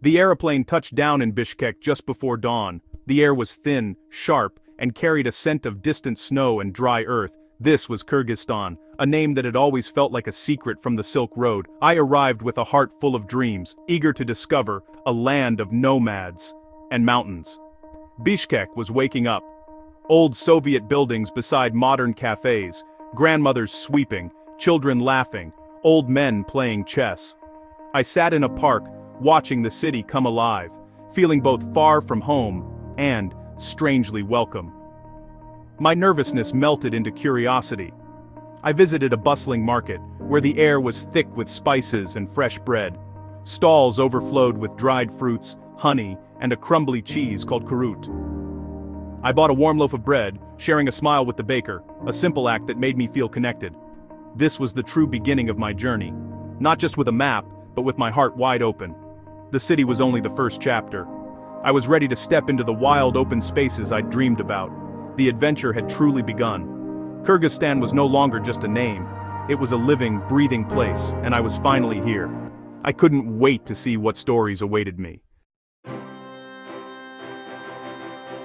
The aeroplane touched down in Bishkek just before dawn. The air was thin, sharp, and carried a scent of distant snow and dry earth. This was Kyrgyzstan, a name that had always felt like a secret from the Silk Road. I arrived with a heart full of dreams, eager to discover a land of nomads and mountains. Bishkek was waking up. Old Soviet buildings beside modern cafes, grandmothers sweeping, children laughing, old men playing chess. I sat in a park, watching the city come alive, feeling both far from home and strangely welcome. My nervousness melted into curiosity. I visited a bustling market, where the air was thick with spices and fresh bread. Stalls overflowed with dried fruits, honey, and a crumbly cheese called kurut. I bought a warm loaf of bread, sharing a smile with the baker, a simple act that made me feel connected. This was the true beginning of my journey. Not just with a map, but with my heart wide open. The city was only the first chapter. I was ready to step into the wild open spaces I'd dreamed about. The adventure had truly begun. Kyrgyzstan was no longer just a name. It was a living, breathing place, and I was finally here. I couldn't wait to see what stories awaited me.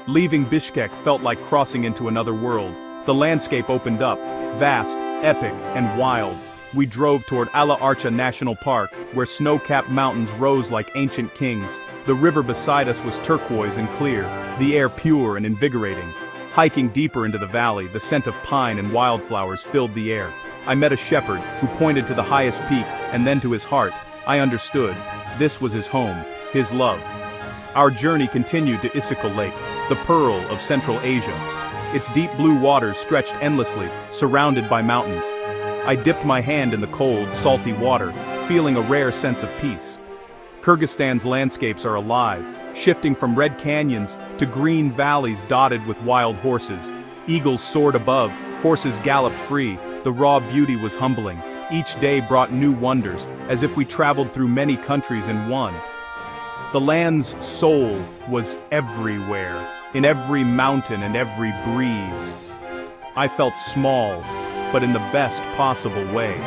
Leaving Bishkek felt like crossing into another world. The landscape opened up, vast, epic, and wild. We drove toward Archa National Park, where snow-capped mountains rose like ancient kings. The river beside us was turquoise and clear, the air pure and invigorating. Hiking deeper into the valley, the scent of pine and wildflowers filled the air. I met a shepherd who pointed to the highest peak and then to his heart. I understood. This was his home, his love. Our journey continued to Issyk-Kul Lake, the pearl of Central Asia. Its deep blue waters stretched endlessly, surrounded by mountains. I dipped my hand in the cold, salty water, feeling a rare sense of peace. Kyrgyzstan's landscapes are alive, shifting from red canyons to green valleys dotted with wild horses. Eagles soared above, horses galloped free. The raw beauty was humbling. Each day brought new wonders, as if we traveled through many countries in one. The land's soul was everywhere, in every mountain and every breeze. I felt small, but in the best possible way.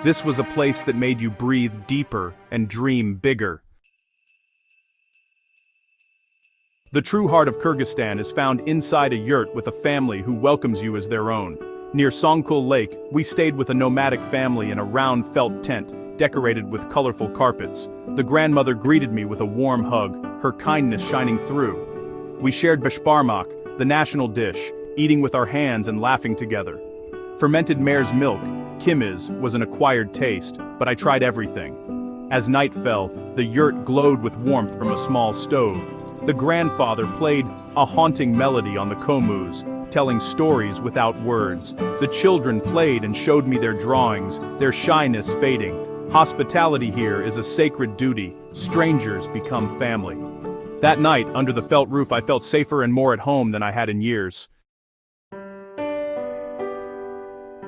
This was a place that made you breathe deeper and dream bigger. The true heart of Kyrgyzstan is found inside a yurt with a family who welcomes you as their own. Near Song-Kul Lake, we stayed with a nomadic family in a round felt tent, decorated with colorful carpets. The grandmother greeted me with a warm hug, her kindness shining through. We shared beshbarmak, the national dish, eating with our hands and laughing together. Fermented mare's milk, kumys, was an acquired taste, but I tried everything. As night fell, the yurt glowed with warmth from a small stove. The grandfather played a haunting melody on the kumys, telling stories without words. The children played and showed me their drawings, their shyness fading. Hospitality here is a sacred duty. Strangers become family. That night, under the felt roof, I felt safer and more at home than I had in years.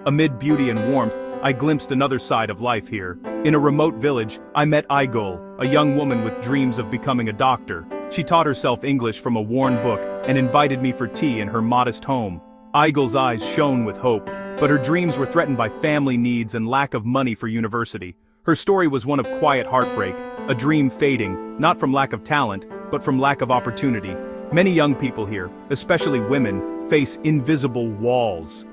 Amid beauty and warmth, I glimpsed another side of life here. In a remote village, I met Issyk-Kul, a young woman with dreams of becoming a doctor. She taught herself English from a worn book and invited me for tea in her modest home. Issyk-Kul's eyes shone with hope, but her dreams were threatened by family needs and lack of money for university. Her story was one of quiet heartbreak, a dream fading, not from lack of talent, but from lack of opportunity. Many young people here, especially women, face invisible walls.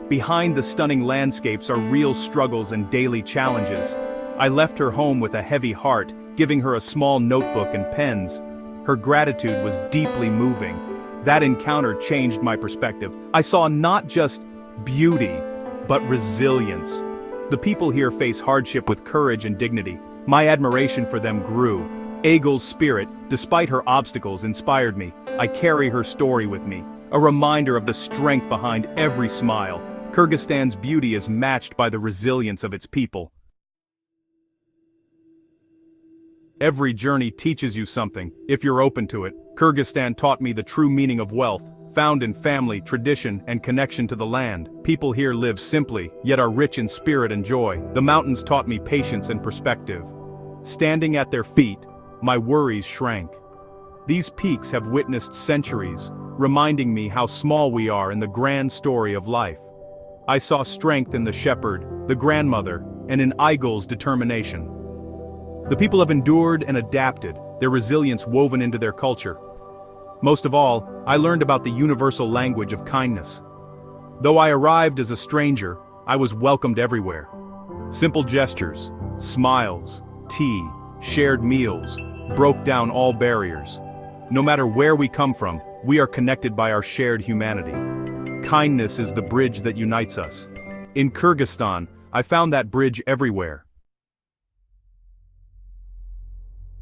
Behind the stunning landscapes are real struggles and daily challenges. I left her home with a heavy heart, giving her a small notebook and pens. Her gratitude was deeply moving. That encounter changed my perspective. I saw not just beauty, but resilience. The people here face hardship with courage and dignity. My admiration for them grew. Issyk-Kul's spirit, despite her obstacles, inspired me. I carry her story with me, a reminder of the strength behind every smile. Kyrgyzstan's beauty is matched by the resilience of its people. Every journey teaches you something, if you're open to it. Kyrgyzstan taught me the true meaning of wealth, found in family, tradition, and connection to the land. People here live simply, yet are rich in spirit and joy. The mountains taught me patience and perspective. Standing at their feet, my worries shrank. These peaks have witnessed centuries, reminding me how small we are in the grand story of life. I saw strength in the shepherd, the grandmother, and in Issyk-Kul's determination. The people have endured and adapted, their resilience woven into their culture. Most of all, I learned about the universal language of kindness. Though I arrived as a stranger, I was welcomed everywhere. Simple gestures, smiles, tea, shared meals, broke down all barriers. No matter where we come from, we are connected by our shared humanity. Kindness is the bridge that unites us. In Kyrgyzstan, I found that bridge everywhere.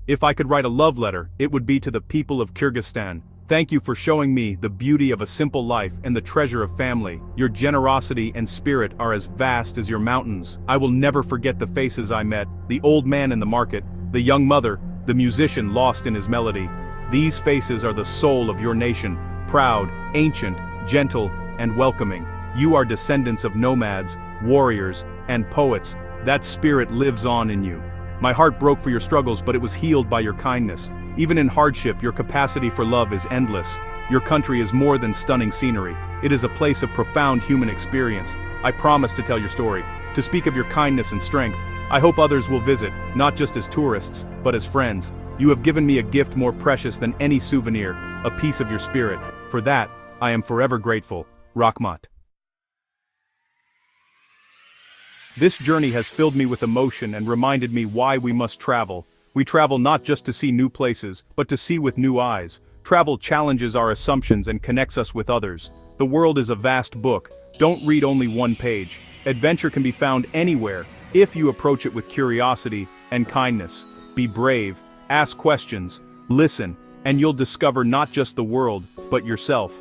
If I could write a love letter, it would be to the people of Kyrgyzstan. Thank you for showing me the beauty of a simple life and the treasure of family. Your generosity and spirit are as vast as your mountains. I will never forget the faces I met, the old man in the market, the young mother, the musician lost in his melody. These faces are the soul of your nation, proud, ancient, gentle, and welcoming. You are descendants of nomads, warriors, and poets. That spirit lives on in you. My heart broke for your struggles, but it was healed by your kindness. Even in hardship, your capacity for love is endless. Your country is more than stunning scenery. It is a place of profound human experience. I promise to tell your story, to speak of your kindness and strength. I hope others will visit, not just as tourists, but as friends. You have given me a gift more precious than any souvenir, a piece of your spirit. For that, I am forever grateful. Rakhmat. This journey has filled me with emotion and reminded me why we must travel. We travel not just to see new places, but to see with new eyes. Travel challenges our assumptions and connects us with others. The world is a vast book. Don't read only one page. Adventure can be found anywhere, if you approach it with curiosity and kindness. Be brave, ask questions, listen, and you'll discover not just the world, but yourself.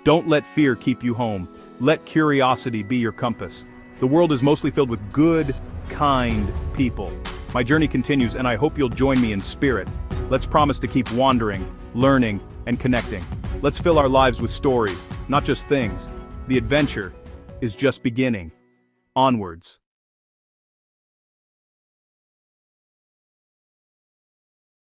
Don't let fear keep you home. Let curiosity be your compass. The world is mostly filled with good, kind people. My journey continues, and I hope you'll join me in spirit. Let's promise to keep wandering, learning, and connecting. Let's fill our lives with stories, not just things. The adventure is just beginning. Onwards.